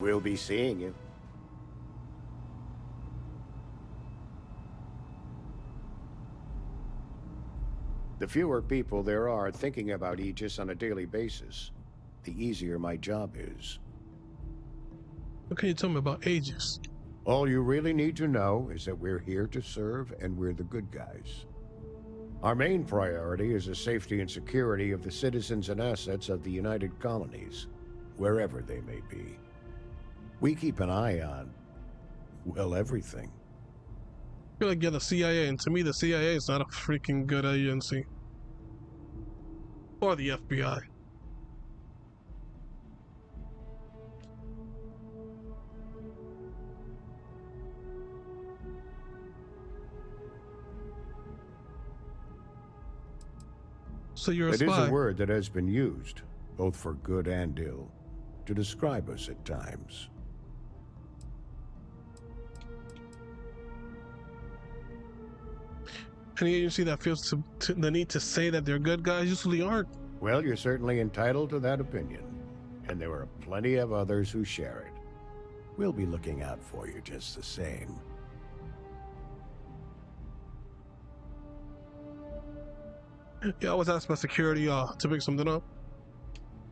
We'll be seeing you. The fewer people there are thinking about Aegis on a daily basis, the easier my job is. What can you tell me about Aegis? All you really need to know is that we're here to serve and we're the good guys. Our main priority is the safety and security of the citizens and assets of the United Colonies, wherever they may be. We keep an eye on, well, everything. I feel like you're the CIA, and to me the CIA is not a freaking good agency. Or the FBI. So you're a It is spy. a word that has been used, both for good and ill, to describe us at times. Any agency that feels the need to say that they're good guys usually aren't. Well, you're certainly entitled to that opinion, and there are plenty of others who share it. We'll be looking out for you just the same. Yeah, I was asked by security to pick something up.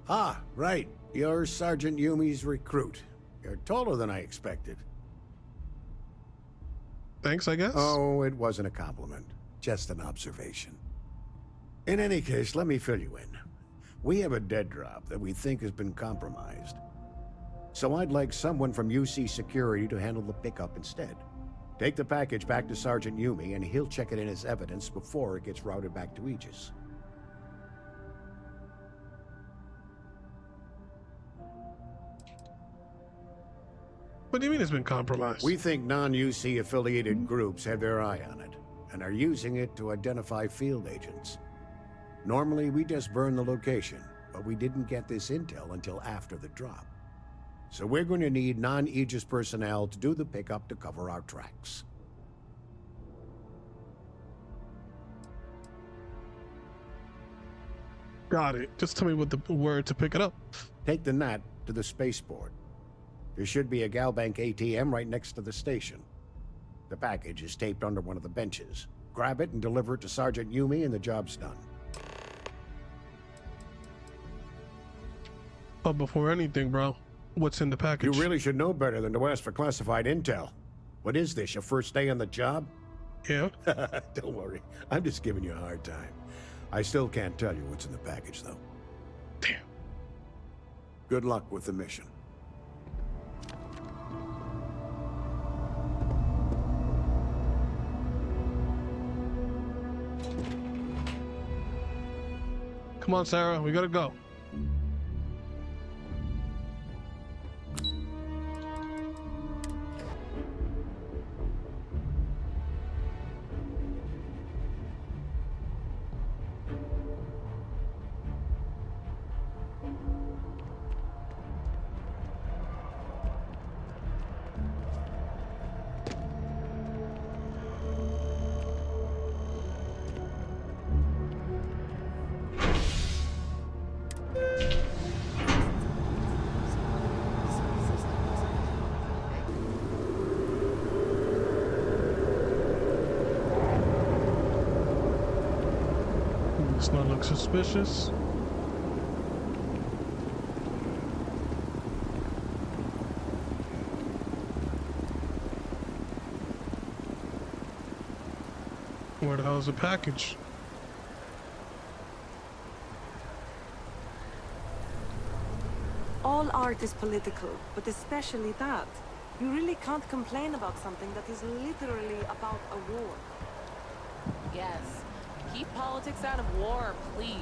Ah, right. You're Sergeant Yumi's recruit. You're taller than I expected. Thanks, I guess. Oh, it wasn't a compliment. Just an observation. In any case, let me fill you in. We have a dead drop that we think has been compromised. So I'd like someone from UC Security to handle the pickup instead. Take the package back to Sergeant Yumi, and he'll check it in as evidence before it gets routed back to Aegis. What do you mean it's been compromised? We think non-UC affiliated groups have their eye on it, and are using it to identify field agents. Normally, we just burn the location, but we didn't get this intel until after the drop. So we're going to need non-Aegis personnel to do the pickup to cover our tracks. Got it. Just tell me what the word to pick it up. Take the NAT to the spaceport. There should be a Galbank ATM right next to the station. The package is taped under one of the benches. Grab it and deliver it to Sergeant Yumi and the job's done. But before anything, bro, what's in the package? You really should know better than to ask for classified intel. What is this, your first day on the job? Yeah? Don't worry, I'm just giving you a hard time. I still can't tell you what's in the package, though. Damn. Good luck with the mission. Come on, Sarah, we gotta go. This not look suspicious. Where the hell is the package? All art is political, but especially that. You really can't complain about something that is literally about a war. Yes. Keep politics out of war, please.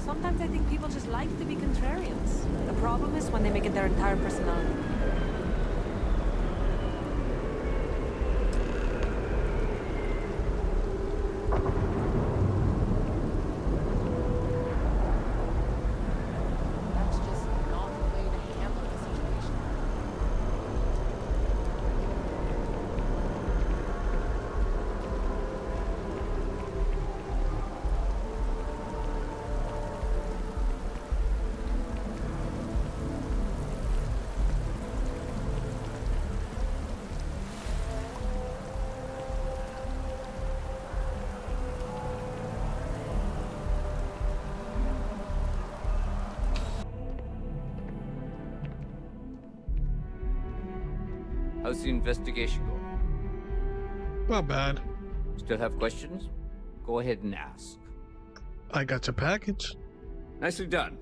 Sometimes I think people just like to be contrarians. The problem is when they make it their entire personality. That's just not the way to handle the situation. How's the investigation going? Not bad. Still have questions? Go ahead and ask. I got your package. Nicely done.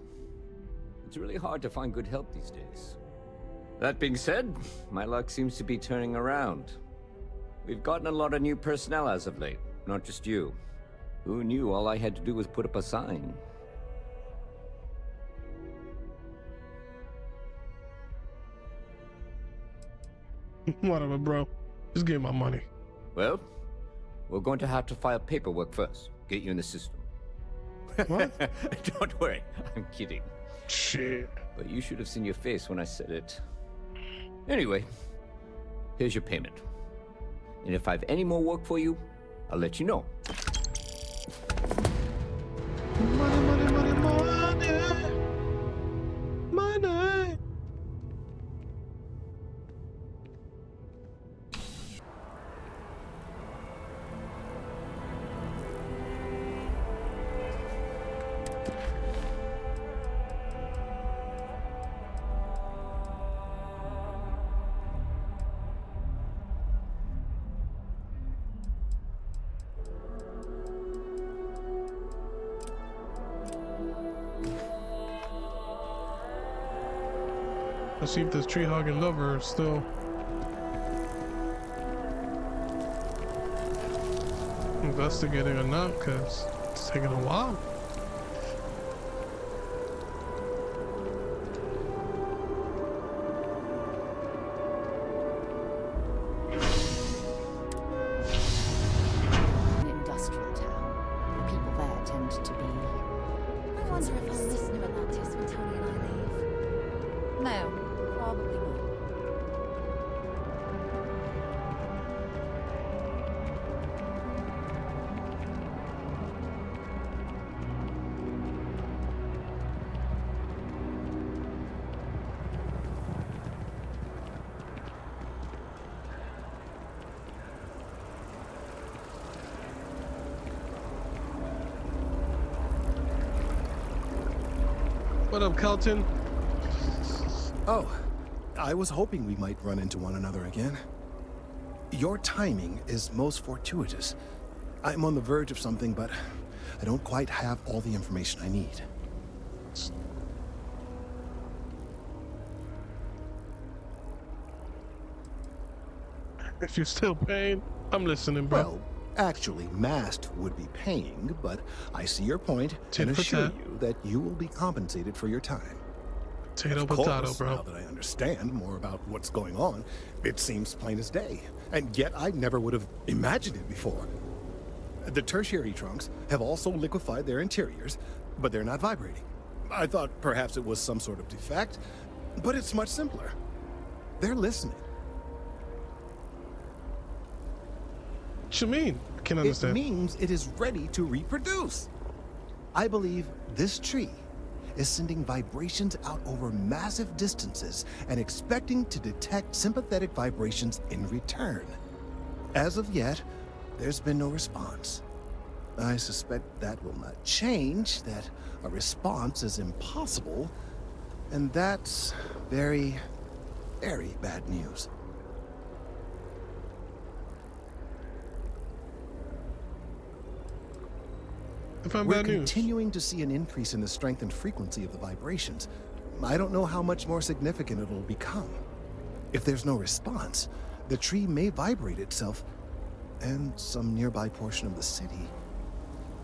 It's really hard to find good help these days. That being said, my luck seems to be turning around. We've gotten a lot of new personnel as of late, not just you. Who knew all I had to do was put up a sign? Whatever, bro. Just give my money. Well, we're going to have to file paperwork first, get you in the system. What? Don't worry, I'm kidding. Shit. But you should have seen your face when I said it. Anyway, here's your payment. And if I have any more work for you, I'll let you know. Money, money, money, money. Money. Let's see if this tree hogging lover is still investigating or not, because it's taking a while. An industrial town. The people there tend to be. I wonder if I'll miss New Atlantis when Tony and I leave. No, probably not. What up, Kelton? Oh, I was hoping we might run into one another again. Your timing is most fortuitous. I'm on the verge of something, but I don't quite have all the information I need. If you're still paying, I'm listening, bro. Well, actually, Mast would be paying, but I see your point Tit and for assure tat. you that you will be compensated for your time. Potato, Of potato, course, bro. now that I understand more about what's going on, it seems plain as day. And yet I never would have imagined it before. The tertiary trunks have also liquefied their interiors, but they're not vibrating. I thought perhaps it was some sort of defect, but it's much simpler. They're listening. What you mean? I can't understand. It means it is ready to reproduce. I believe this tree is sending vibrations out over massive distances and expecting to detect sympathetic vibrations in return. As of yet, there's been no response. I suspect that will not change, that a response is impossible, and that's very, very bad news. If I'm We're bad news. continuing to see an increase in the strength and frequency of the vibrations. I don't know how much more significant it'll become. If there's no response, the tree may vibrate itself and some nearby portion of the city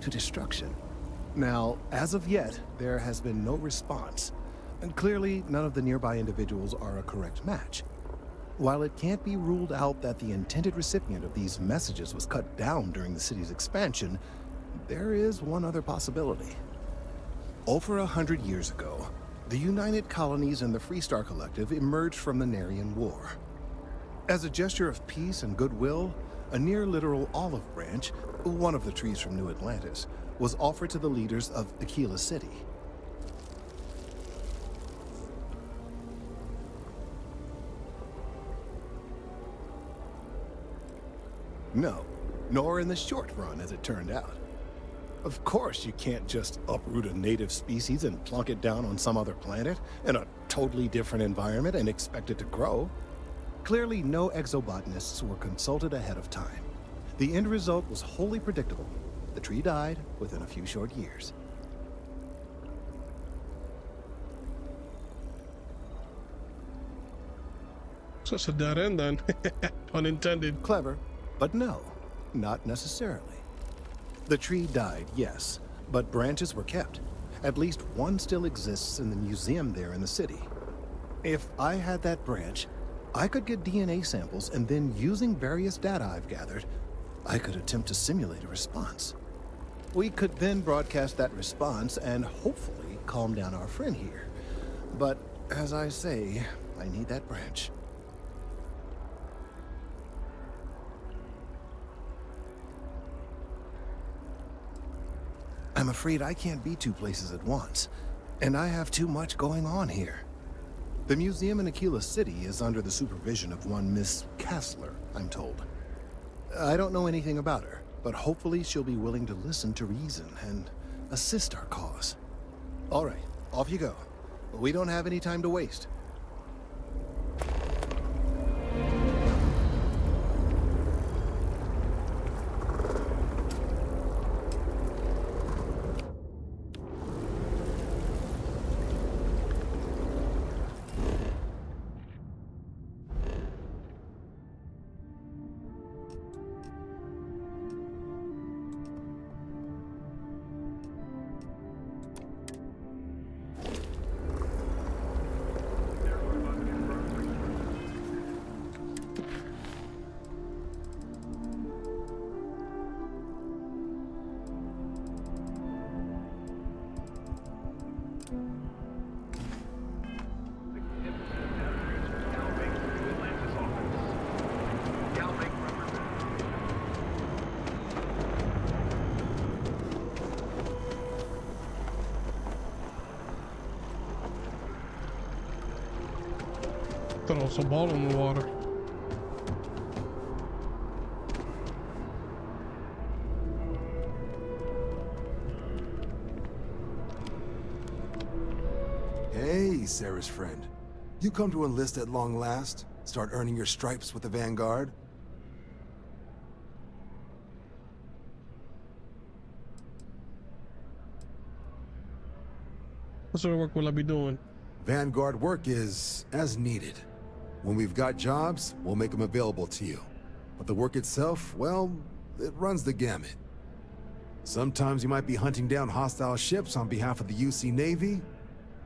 to destruction. Now, as of yet, there has been no response, and clearly none of the nearby individuals are a correct match. While it can't be ruled out that the intended recipient of these messages was cut down during the city's expansion, there is one other possibility. Over 100 years ago, the United Colonies and the Freestar Collective emerged from the Narian War. As a gesture of peace and goodwill, a near-literal olive branch, one of the trees from New Atlantis, was offered to the leaders of Aquila City. No, nor in the short run, as it turned out. Of course, you can't just uproot a native species and plunk it down on some other planet in a totally different environment and expect it to grow. Clearly, no exobotanists were consulted ahead of time. The end result was wholly predictable. The tree died within a few short years. So it's a dead end then. Unintended. Clever, but no, not necessarily. The tree died, yes, but branches were kept. At least one still exists in the museum there in the city. If I had that branch, I could get DNA samples, and then using various data I've gathered, I could attempt to simulate a response. We could then broadcast that response and hopefully calm down our friend here. But as I say, I need that branch. I'm afraid I can't be two places at once, and I have too much going on here. The museum in Aquila City is under the supervision of one Miss Kassler, I'm told. I don't know anything about her, but hopefully she'll be willing to listen to reason and assist our cause. All right, off you go. We don't have any time to waste. Throw some ball in the water. Hey, Sarah's friend. You come to enlist at long last? Start earning your stripes with the Vanguard? What sort of work will I be doing? Vanguard work is as needed. When we've got jobs, we'll make them available to you. But the work itself, well, it runs the gamut. Sometimes you might be hunting down hostile ships on behalf of the UC Navy,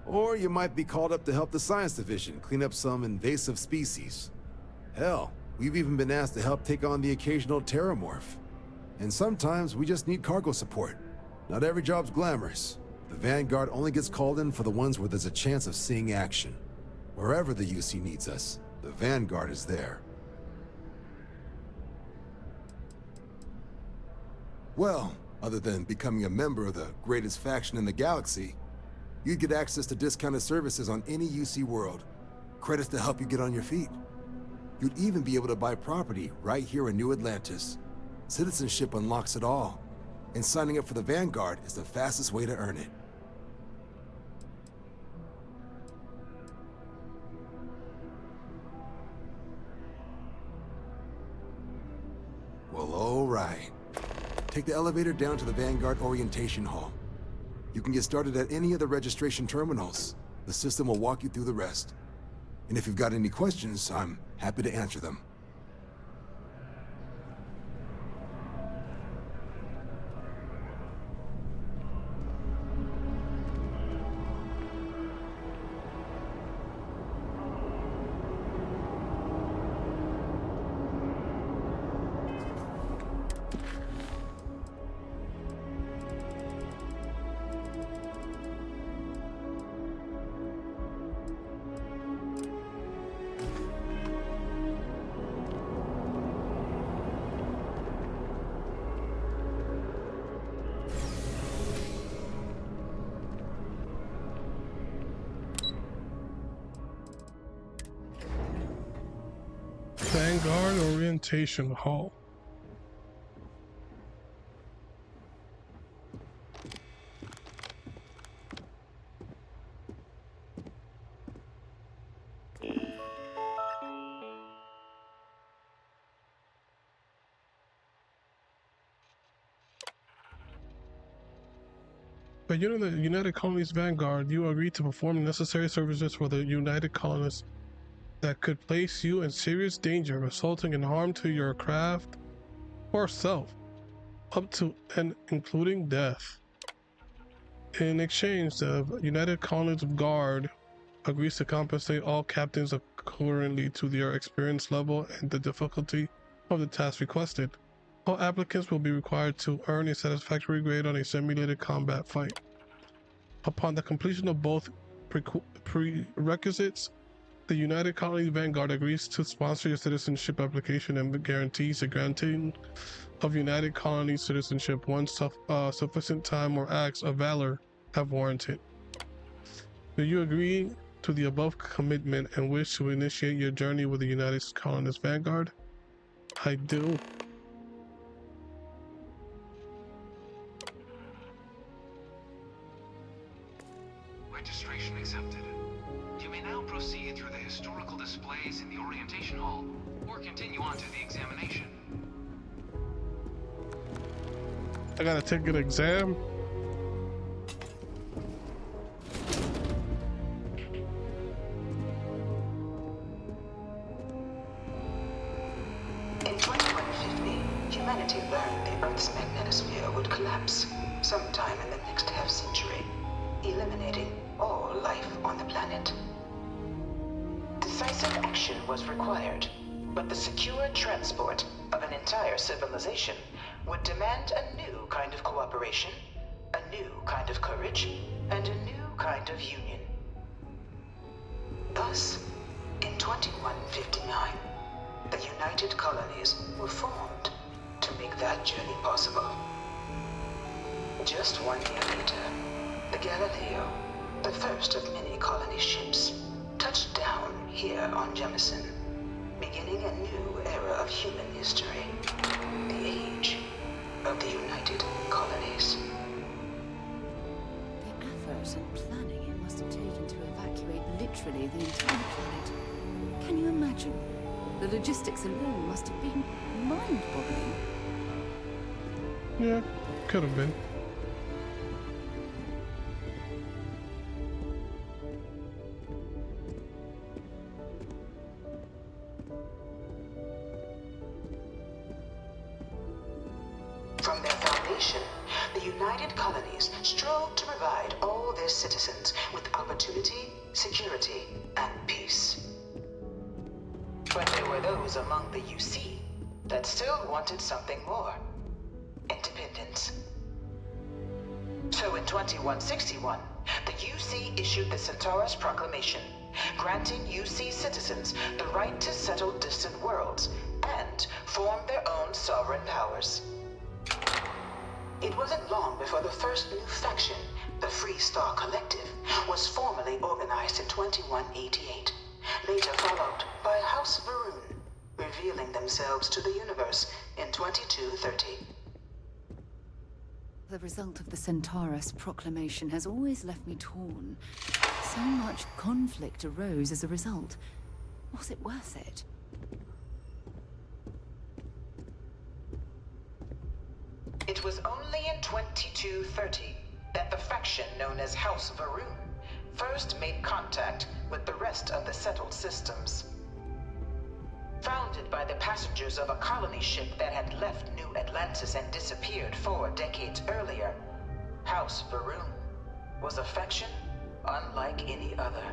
or you might be called up to help the Science Division clean up some invasive species. Hell, we've even been asked to help take on the occasional terramorph. And sometimes we just need cargo support. Not every job's glamorous. The Vanguard only gets called in for the ones where there's a chance of seeing action. Wherever the UC needs us, the Vanguard is there. Well, other than becoming a member of the greatest faction in the galaxy, you'd get access to discounted services on any UC world, credits to help you get on your feet. You'd even be able to buy property right here in New Atlantis. Citizenship unlocks it all, and signing up for the Vanguard is the fastest way to earn it. Well, all right. Take the elevator down to the Vanguard Orientation Hall. You can get started at any of the registration terminals. The system will walk you through the rest. And if you've got any questions, I'm happy to answer them. Vanguard Orientation Hall. By joining the United Colonies Vanguard, you agree to perform necessary services for the United Colonists that could place you in serious danger, resulting in harm to your craft or self, up to and including death. In exchange, the United Colonies Guard agrees to compensate all captains accordingly to their experience level and the difficulty of the task requested. All applicants will be required to earn a satisfactory grade on a simulated combat fight. Upon the completion of both prerequisites, the United Colonies Vanguard agrees to sponsor your citizenship application and guarantees the granting of United Colonies citizenship once sufficient time or acts of valor have warranted. Do you agree to the above commitment and wish to initiate your journey with the United Colonies Vanguard? I do. Registration accepted. You may now proceed through the historical displays in the orientation hall, or continue on to the examination. I gotta take an exam. In 2150, humanity learned the Earth's magnetosphere would collapse sometime in the next half-century, eliminating all life on the planet. Decisive action was required, but the secure transport of an entire civilization would demand a new kind of cooperation, a new kind of courage, and a new kind of union. Thus, in 2159, the United Colonies were formed to make that journey possible. Just 1 year later, the Galileo, the first of many colony ships, touched down here on Jemison, beginning a new era of human history, the age of the United Colonies. The effort and planning it must have taken to evacuate literally the entire planet. Can you imagine? The logistics alone must have been mind-boggling. Yeah, could have been. From their foundation, the United Colonies strove to provide all their citizens with opportunity, security, and peace. But there were those among the UC that still wanted something more: independence. So in 2161, the UC issued the Centaurus Proclamation, granting UC citizens the right to settle distant worlds and form their own sovereign powers. It wasn't long before the first new faction, the Free Star Collective, was formally organized in 2188, later followed by House Varun, revealing themselves to the universe in 2230. The result of the Centaurus Proclamation has always left me torn. So much conflict arose as a result. Was it worth it? It was only in 2230 that the faction known as House Varun first made contact with the rest of the settled systems. Founded by the passengers of a colony ship that had left New Atlantis and disappeared 4 decades earlier, House Varun was a faction unlike any other.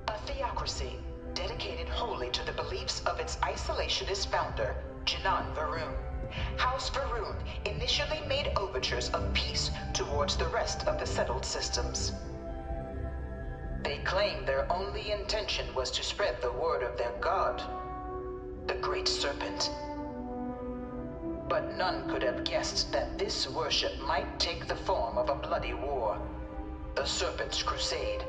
A theocracy dedicated wholly to the beliefs of its isolationist founder, Jinan Varun. House Varun initially made overtures of peace towards the rest of the settled systems. They claimed their only intention was to spread the word of their god, the Great Serpent. But none could have guessed that this worship might take the form of a bloody war, the Serpent's Crusade.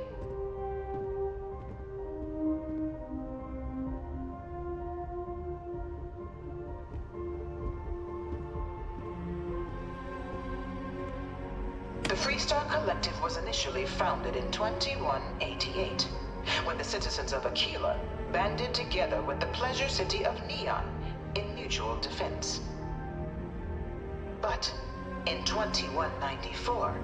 The Freestar Collective was initially founded in 2188, when the citizens of Aquila banded together with the pleasure city of Neon in mutual defense. But In 2194,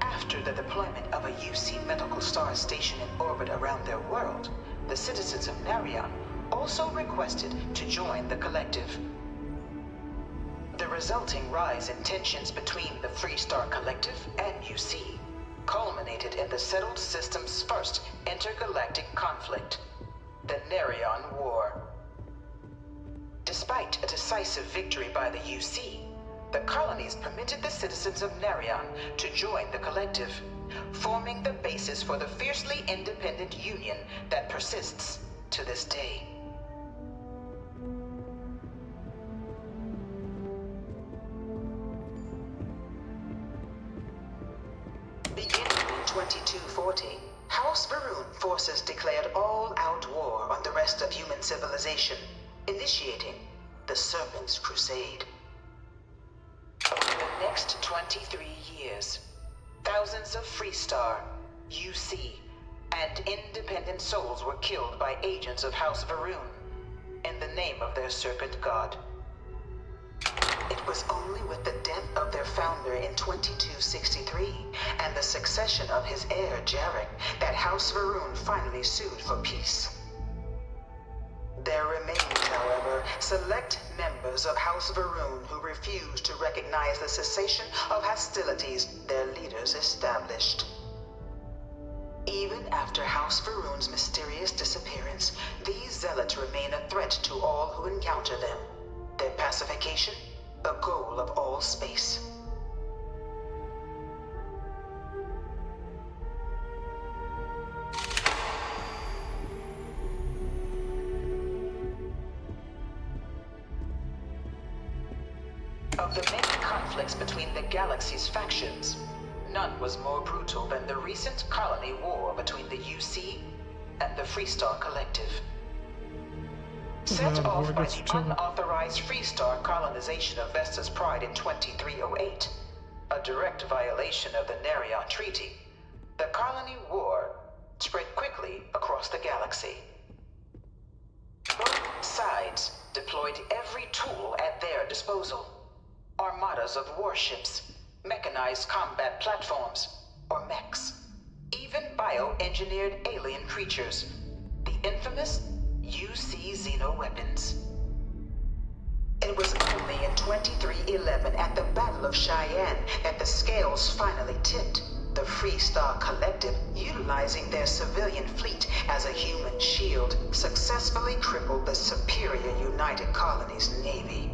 after the deployment of a UC medical star station in orbit around their world, the citizens of Narion also requested to join the collective. The resulting rise in tensions between the Freestar Collective and UC culminated in the settled system's first intergalactic conflict, the Narion War. Despite a decisive victory by the UC, the colonies permitted the citizens of Narion to join the collective, forming the basis for the fiercely independent union that persists to this day. Beginning in 2240, House Varun forces declared all-out war on the rest of human civilization, initiating the Serpent's Crusade. Over the next 23 years, thousands of Freestar, UC, and independent souls were killed by agents of House Varun in the name of their Serpent God. It was only with the death of their founder in 2263 and the succession of his heir Jarek that House Varun finally sued for peace. There remained, however, select members of House Varun who refused to recognize the cessation of hostilities their leaders established. Even after House Varun's mysterious disappearance, these zealots remain a threat to all who encounter them. Their pacification, a goal of all space. Of the many conflicts between the galaxy's factions, none was more brutal than the recent colony war between the UC and the Freestar Collective. Set off by the unauthorized Freestar colonization of Vesta's Pride in 2308, a direct violation of the Narion Treaty, the colony war spread quickly across the galaxy. Both sides deployed every tool at their disposal. Armadas of warships, mechanized combat platforms, or mechs, even bioengineered alien creatures, the infamous UC xenoweapons. It was only in 2311 at the Battle of Cheyenne that the scales finally tipped, the Freestar Collective, utilizing their civilian fleet as a human shield, successfully crippled the superior United Colonies Navy.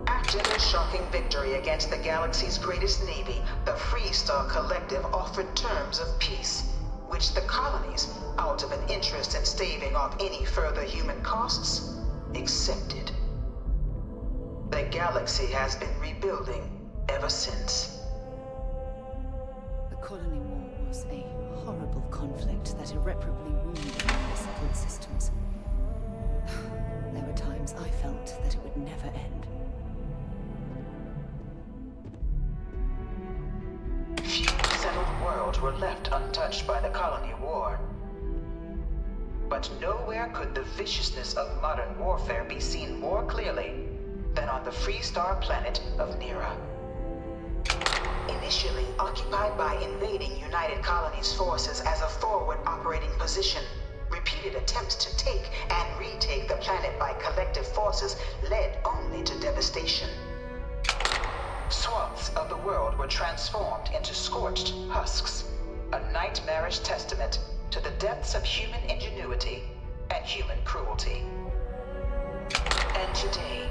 After their shocking victory against the galaxy's greatest navy, the Freestar Collective offered terms of peace, which the colonies, out of an interest in staving off any further human costs, accepted. The galaxy has been rebuilding ever since. The colony war was a horrible conflict that irreparably wounded the settled systems. There were times I felt that it would never end. Few settled worlds were left untouched by the colony war. But nowhere could the viciousness of modern warfare be seen more clearly than on the Freestar planet of Nira. Initially occupied by invading United Colonies forces as a forward operating position, repeated attempts to take and retake the planet by collective forces led only to devastation. Swaths of the world were transformed into scorched husks, a nightmarish testament to the depths of human ingenuity and human cruelty. And today,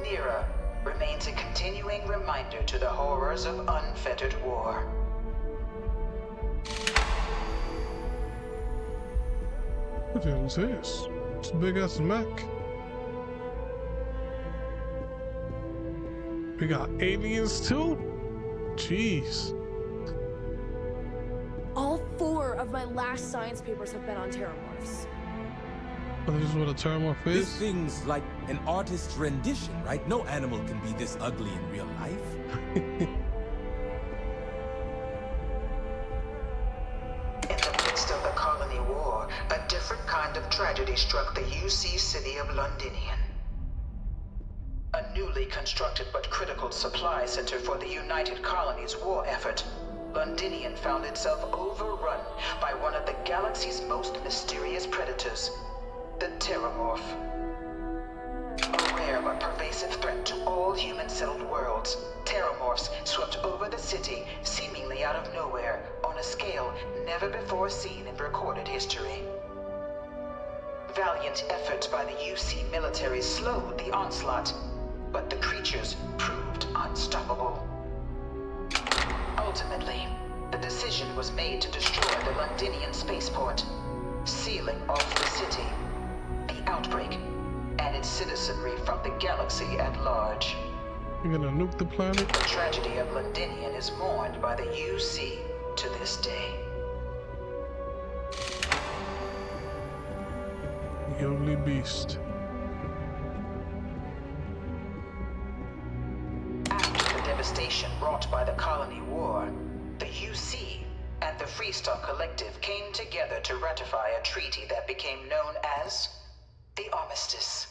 Nira remains a continuing reminder to the horrors of unfettered war. What is this? It's a big ass mech. We got aliens too? Jeez. All 4 of my last science papers have been on terramorphs. Oh, this is what a terramorph is? This thing's like an artist's rendition, right? No animal can be this ugly in real life. In the midst of the colony war, a different kind of tragedy struck the UC city of Londinian. A newly constructed but critical supply center for the United Colonies' war effort, Londinian found itself overrun by one of the galaxy's most mysterious predators, the Terramorph. A rare but pervasive threat to all human-settled worlds, Terramorphs swept over the city seemingly out of nowhere on a scale never before seen in recorded history. Valiant efforts by the UC military slowed the onslaught, but the creatures proved unstoppable. Ultimately, the decision was made to destroy the Londinian spaceport, sealing off the city, the outbreak, and its citizenry from the galaxy at large. You're gonna nuke the planet? The tragedy of Londinian is mourned by the UC to this day. The ugly beast. After the devastation wrought by the Colony War, the UC and the Freestar Collective came together to ratify a treaty that became known as the Armistice.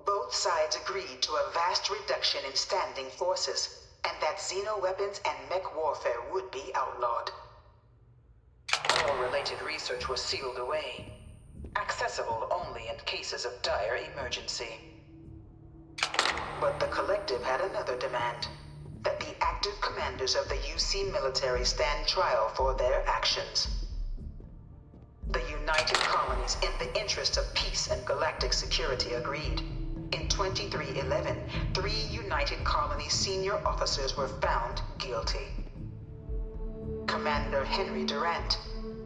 Both sides agreed to a vast reduction in standing forces, and that xeno-weapons and mech warfare would be outlawed. All related research was sealed away, accessible only in cases of dire emergency. But the Collective had another demand, that the active commanders of the UC military stand trial for their actions. The United Colonies, in the interest of peace and galactic security, agreed. In 2311, 3 United Colonies senior officers were found guilty. Commander Henry Durant,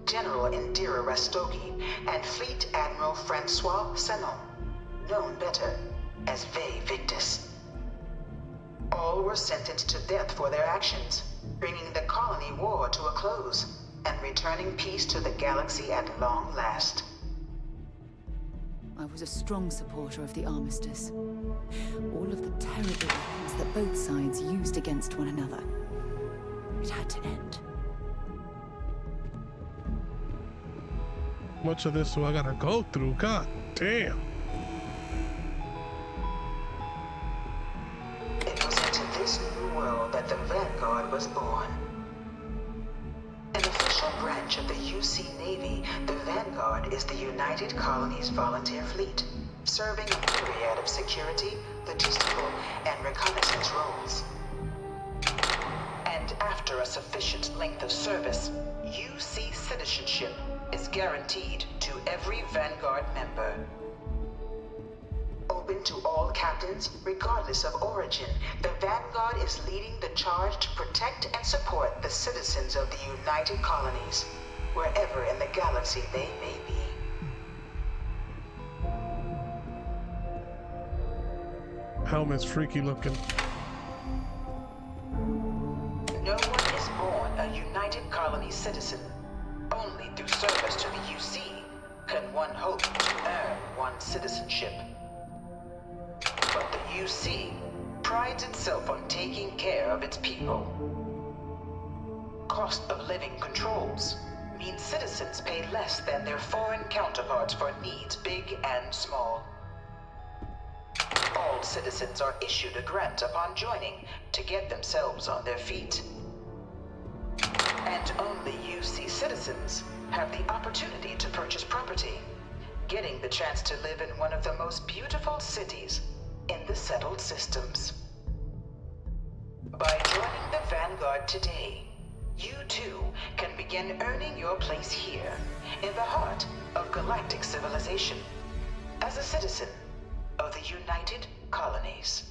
General Indira Rastogi, and Fleet Admiral Francois Sanon, known better as Ve Victus. All were sentenced to death for their actions, bringing the colony war to a close and returning peace to the galaxy at long last. I was a strong supporter of the Armistice. All of the terrible weapons that both sides used against one another. It had to end. Much of this do I gotta go through? God damn. It was into this new world that the Vanguard was born. An official branch of the UC Navy, the Vanguard is the United Colonies Volunteer Fleet, serving a myriad of security, logistical, and reconnaissance roles. And after a sufficient length of service, UC citizenship is guaranteed to every Vanguard member. Open to all captains, regardless of origin, the Vanguard is leading the charge to protect and support the citizens of the United Colonies, wherever in the galaxy they may be. Helmet's freaky looking. No one is born a United Colony citizen. Only through service to the UC can one hope to earn one's citizenship. But the UC prides itself on taking care of its people. Cost of living controls mean citizens pay less than their foreign counterparts for needs big and small. All citizens are issued a grant upon joining to get themselves on their feet. And only UC citizens have the opportunity to purchase property, getting the chance to live in one of the most beautiful cities in the settled systems. By joining the Vanguard today, you too can begin earning your place here, in the heart of galactic civilization, as a citizen of the United Colonies.